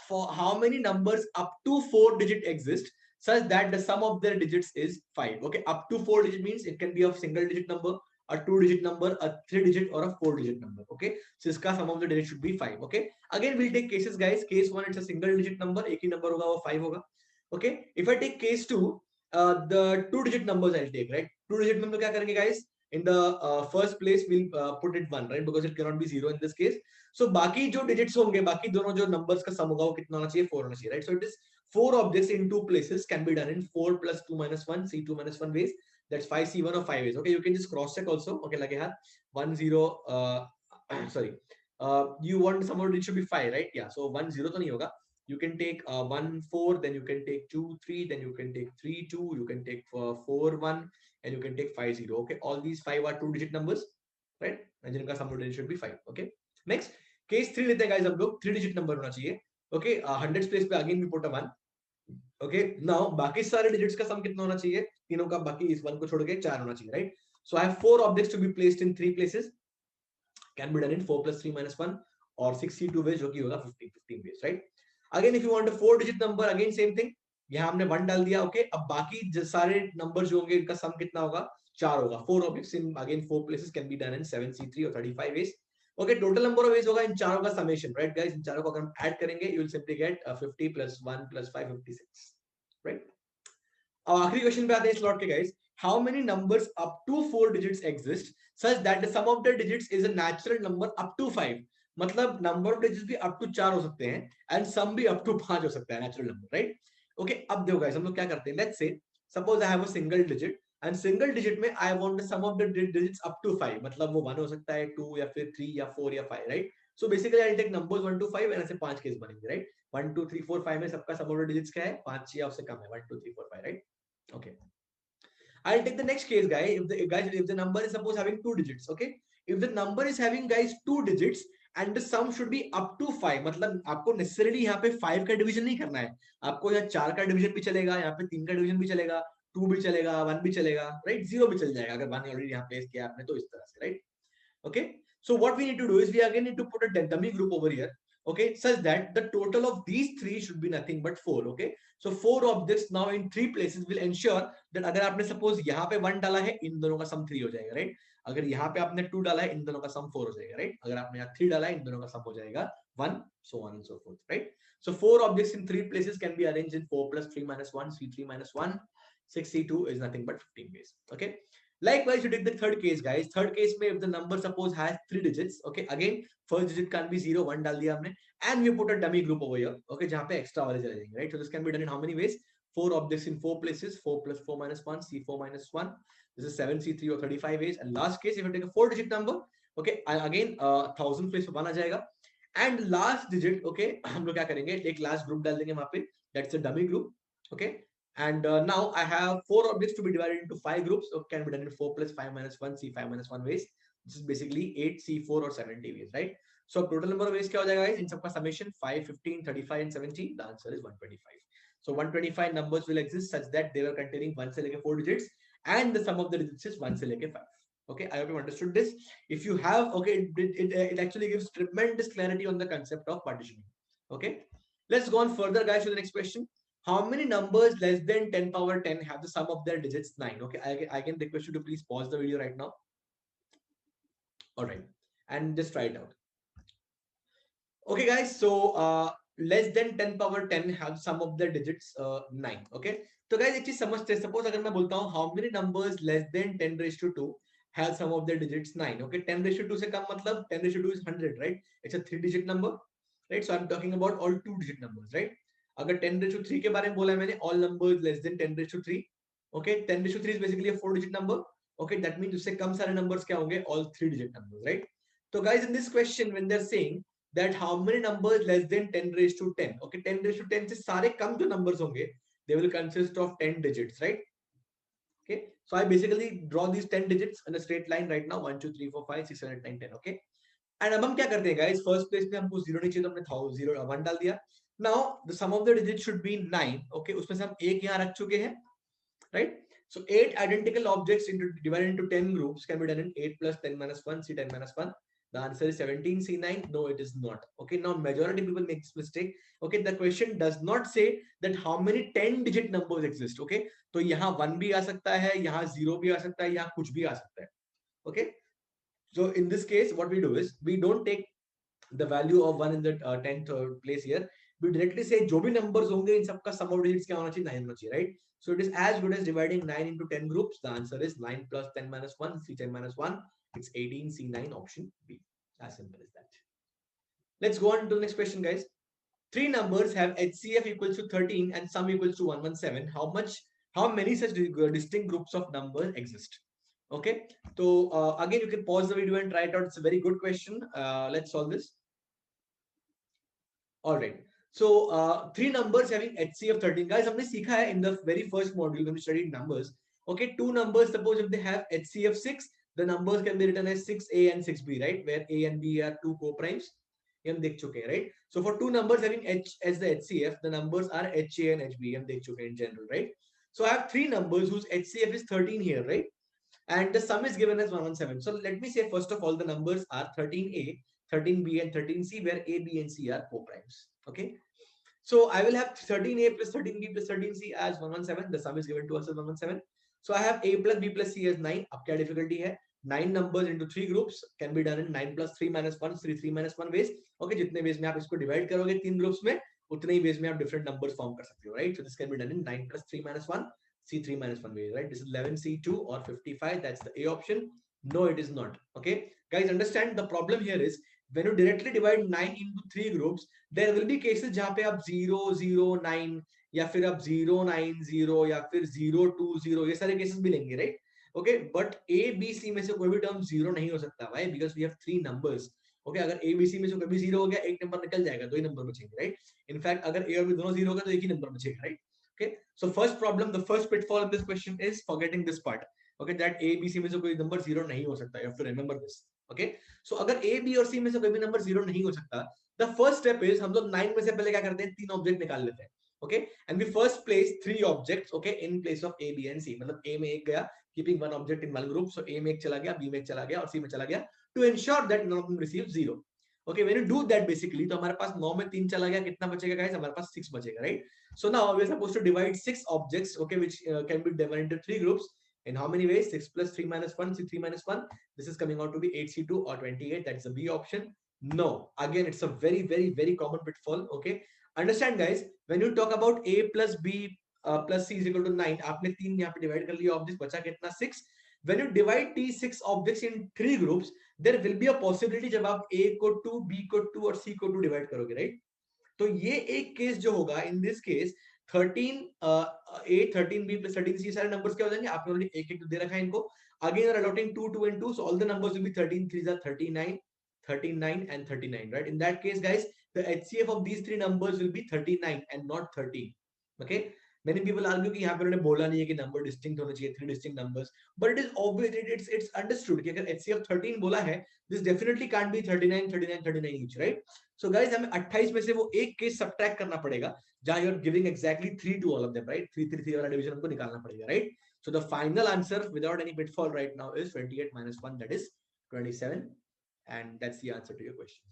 for how many numbers up to 4 digit exist such that the sum of their digits is 5. Okay, up to 4 digit means it can be a single digit number, a 2 digit number, a 3 digit, or a 4 digit number. Okay, so iska sum of the digits should be 5. Okay, again we'll take cases guys. Case 1, it's a single digit number, एक ही number होगा वो 5 होगा. Okay, if I take case 2, the 2 digit numbers I'll take, right? 2 digit number क्या करेंगे guys? In the first place we'll put it 1, right? Because it cannot be 0 in this case. So बाकी जो digits होंगे, बाकी दोनों जो numbers का sum होगा वो कितना होना चाहिए? 4 होना चाहिए, right? So it is 4 objects in 2 places can be done in 4 plus 2 minus 1 C2 minus 1 ways. That's 5C1 or 5 ways. Okay, you can just cross check also. Okay, like here 1 0 sorry, you want somehow it should be 5, right? Yeah, so 1 0 तो नहीं होगा. You can take 1 4, then you can take 2 3, then you can take 3 2, you can take 4 1, and you can take 5 0. Okay, all these 5 are 2 digit numbers, right? And जिनका sum total should be 5. Okay, next case 3 लेते हैं guys हम लोग. 3 digit number होना चाहिए. Okay, hundreds place पे again we put a 1. Okay, now बाकी सारे digits का sum कितना होना चाहिए? तीनों का, बाकी इस 1 को छोड़ के 4 होना चाहिए, right? So I have 4 objects to be placed in 3 places. Can be done in 4 plus 3 minus 1 or 6C2 ways, जो कि होगा 15 ways, right? Again, if you want a 4 digit number, again same thing. यहाँ हमने 1 डाल दिया. Okay, अब बाकी सारे numbers जो होंगे इनका sum कितना होगा? 4 होगा. 4 objects in again 4 places can be done in 7C3 or 35 ways. Okay, total number of ways होगा इन चारों का summation, right guys? इन चारों को अगर हम add करेंगे, you will simply get 50 plus 1 plus 5 56, right? अब आखिरी क्वेश्चन पे आते हैं इस लॉट के guys. How many numbers up to 4 digits exist such that the sum of the digits is a natural number up to 5? मतलब number of digits भी up to 4 हो सकते हैं एंड सम भी अप टू 5 हो सकता है, नेचुरल नंबर, राइट? ओके, अब देखो गाइस हम लोग क्या करते हैं. Let's say suppose I have a single digit and single digit में I want the sum of the digits up to 5. मतलब वो 1 हो सकता है, 2 या फिर 3 या 4 या 5, right? So basically I take numbers 1 to 5 and ऐसे 5 केस बनेंगे, राइट? 1 2 3 4 5 में सबका सम ऑफ द डिजिट्स क्या है? 5 या उससे कम है. 1 2 3 4 5, right? Okay, I'll take the next case, guys. If the number is suppose having 2 digits, okay. If the number is having guys 2 digits and the sum should be up to 5, मतलब आपको necessarily यहाँ पे 5 का division नहीं करना है. आपको यहाँ 4 का डिवीजन भी चलेगा, यहाँ पे 3 का डिवीजन भी चलेगा, 2 भी चलेगा, 1 भी चलेगा, right? 0 भी चल जाएगा अगर 1 ऑलरेडी यहाँ प्लेस किया आपने तो इस तरह से, right? Okay, so what we need to do is we again need to put a dummy group over here, okay, such that the total of these three should be nothing but 4. Okay, so 4 objects now in 3 places will ensure that अगर आपने suppose यहाँ पे 1 डाला है, इन दोनों का sum 3 हो जाएगा, right? अगर यहाँ पे आपने 2 डाला है, इन दोनों का sum 4 हो जाएगा, right? अगर आपने यहाँ 3 डाला है, इन दोनों का sum हो जाएगा 1, so on and so forth, right? So 4 objects in 3 places can be arranged in 4 plus 3 minus 1 C3 minus 1 6C2 is nothing but 15 ways. Okay, likewise you take the third case, guys. Third case में if the number suppose has 3 digits, okay, again first digit can be 0, 1 डाल दिया हमने, and we put a dummy group over here, okay, जहाँ पे extra वाले चले जाएंगे, right? So this can be done in how many ways? 4 objects in 4 places, 4 plus 4 minus 1 C4 minus 1. This is 7C3 or 35 ways. And last case, if you take a 4 digit number, okay, again 1000 place पे 1 आ जाएगा. And last digit, okay, हम लोग क्या करेंगे? एक last group डाल देंगे वहाँ पे, that's a dummy group, okay. And now I have 4 objects to be divided into 5 groups. So can be done in 4 plus 5 minus 1 C5 minus 1 ways. This is basically 8 C4 or 70 ways, right? So total number of ways क्या हो जाएगा guys? इन सबका summation 5, 15, 35 and 70. The answer is 125. So 125 numbers will exist such that they were containing 1 से लेके 4 digits and the sum of the digits is 1 से लेके 5. Okay, I hope you understood this. If you have, okay, it actually gives tremendous clarity on the concept of partitioning. Okay, let's go on further, guys, to the next question. How many numbers less than 10 power 10 have the sum of their digits 9? Okay, I can request you to please pause the video right now. All right, and just try it out. Okay, guys, so less than 10 power 10 have sum of their digits 9. Okay, तो guys एक चीज समझते हैं. Suppose अगर मैं बोलता हूँ how many numbers less than 10 raised to 2 have sum of their digits 9. Okay, 10 raised to 2 से कम मतलब 10 raised to 2 is 100, right? It's a 3-digit number, right? So I'm talking about all 2-digit numbers, right? अगर 10 raised to 3 के बारे में बोला है मैंने, all numbers less than 10 raised to 3. Okay, 10 raised to 3 is basically a 4-digit number. Okay, that means उससे कम सारे numbers क्या होंगे? All 3-digit numbers, right? So guys, in this question when they're saying that how many numbers less than 10 raised to 10, okay, 10 raised to 10 से सारे कम जो numbers होंगे they will consist of 10 digits, right? Okay, so I basically draw these 10 digits in a straight line right now. 1 2 3 4 5 6 7 8 9 10. Okay, and अब हम क्या करते हैं guys? First place में हमको 0 नहीं चाहिए तो हमने 0 1 डाल दिया. Now the sum of the digits should be 9. Okay, उसमें से हम एक यहाँ रख चुके हैं, right? So 8 identical objects divided into 10 groups can be done in 8 plus 10 minus 1 C 10 minus 1. The answer is 17C9. No, it is not. Okay, now majority people make this mistake. Okay, the question does not say that how many 10-digit numbers exist. Okay, तो यहाँ 1 भी आ सकता है, यहाँ 0 भी आ सकता है, यहाँ कुछ भी आ सकता है. Okay, so in this case, what we do is we don't take the value of 1 in the 10th place here. We directly say जो भी numbers होंगे इन सबका sum of digits क्या होना चाहिए, 9 होना चाहिए, right? So it is as good as dividing 9 into 10 groups. The answer is 9 plus 10 minus 1, C10 minus 1. It's 18C9, option B. As simple as that. Let's go on to the next question, guys. Three numbers have HCF equals to 13 and sum equals to 117. How many such distinct groups of numbers exist? Okay, so again, you can pause the video and try it out. It's a very good question. Let's solve this. All right. So three numbers having HCF 13. Guys, हमने सीखा है in the very first module when we studied numbers. Okay, two numbers, suppose if they have HCF 6, the numbers can be written as 6a and 6b, right? Where a and b are two co-primes. हम देख चुके हैं, right? So for two numbers having H as the HCF, the numbers are HA and HB. हम देख चुके हैं in general, right? So I have three numbers whose HCF is 13 here, right? And the sum is given as 117. So let me say first of all the numbers are 13a, 13b and 13c, where a, b and c are co-primes. Okay, so I will have 13a plus 13b plus 13c as 117. The sum is given to us as 117. So I have a plus b plus c as 9. अब क्या difficulty है? 9 numbers into 3 groups can be done in 9 plus 3 minus 1, 3 minus 1 ways. Okay, जितने ways में आप इसको divide करोगे 3 groups में, उतने ही ways में आप different numbers form कर सकते हो, right? So this can be done in 9 plus 3 minus 1, C3 minus 1 way, right? This is 11C2 or 55. That's the A option. No, it is not. Okay, guys, understand the problem here is when you directly divide 9 into 3 groups, there will be cases जहाँ पे आप 0, 0, 9 या फिर आप 0, 9, 0 या फिर 0, 2, 0 ये सारे cases मिलेंगे, right? Okay, but A, B, C में से कोई भी term 0 नहीं हो सकता, why? Because we have 3 numbers. Okay, अगर A, B, C में से कोई भी 0 हो गया, एक नंबर निकल जाएगा, दो ही नंबर बचेंगे, right? In fact, अगर A और B दोनों 0 हो गए तो एक ही नंबर बचेगा, right? Okay, so first problem, the first pitfall of this question is forgetting this part. Okay, that A, B, C में से कोई number 0 नहीं हो सकता. You have to remember this. Okay, so अगर A, B और C में से कोई भी number 0 नहीं हो सकता, the first step is हम लोग 9 में से पहले क्या करते हैं, तीन ऑब्जेक्ट निकाल लेते हैं. Okay, and we first place three objects, okay, in place of A, B and C. मतलब A में एक गया, keeping one object in one group, so A में एक चला गया, B में एक चला गया और C में चला गया, to ensure that none of them receive 0. Okay, when you do that basically, तो हमारे पास 9 में 3 चला गया, कितना बचेगा guys? हमारे पास 6 बचेगा, right? So now we are supposed to divide 6 objects, okay, which can be divided into 3 groups. In how many ways? 6 plus 3 minus 1, C3 minus 1. This is coming out to be 8C2 or 28. That's the B option. No, again, it's a very, very, very common pitfall. Okay, understand, guys. When you talk about A plus B plus C is equal to 9, आपने 3 यहाँ पे divide कर लिया objects, बचा कितना 6. When you divide these 6 objects in 3 groups, there will be a possibility जब आप A को 2, B को 2 और C को 2 divide करोगे, right? तो ये एक केस जो होगा, in this case 13 A 13B plus 13C सारे नंबर्स क्या हो जाएंगे, आपने ऑलरेडी एक एक दे रखा है इनको. Again are allotting 2, 2 and 2, so all the numbers will be 13 3s are 39, 39 and 39, right? In that case, guys, the HCF of these three numbers will be 39 and not 13. Okay, many people argue कि यहाँ पे उन्होंने बोला नहीं है कि number distinct होने चाहिए, three distinct numbers, but it is obvious, it's understood कि अगर HCF 13 बोला है, this definitely can't be 39 39 39 each, right? So guys, हमें 28 में से वो एक केस सब्ट्रैक्ट करना पड़ेगा जहां you are giving exactly 3 to all of them, right? 3 3 3 वाला डिवीजन हमको निकालना पड़ेगा, right? So the final answer without any pitfall right now is 28 minus 1, that is 27, and that's the answer to your question.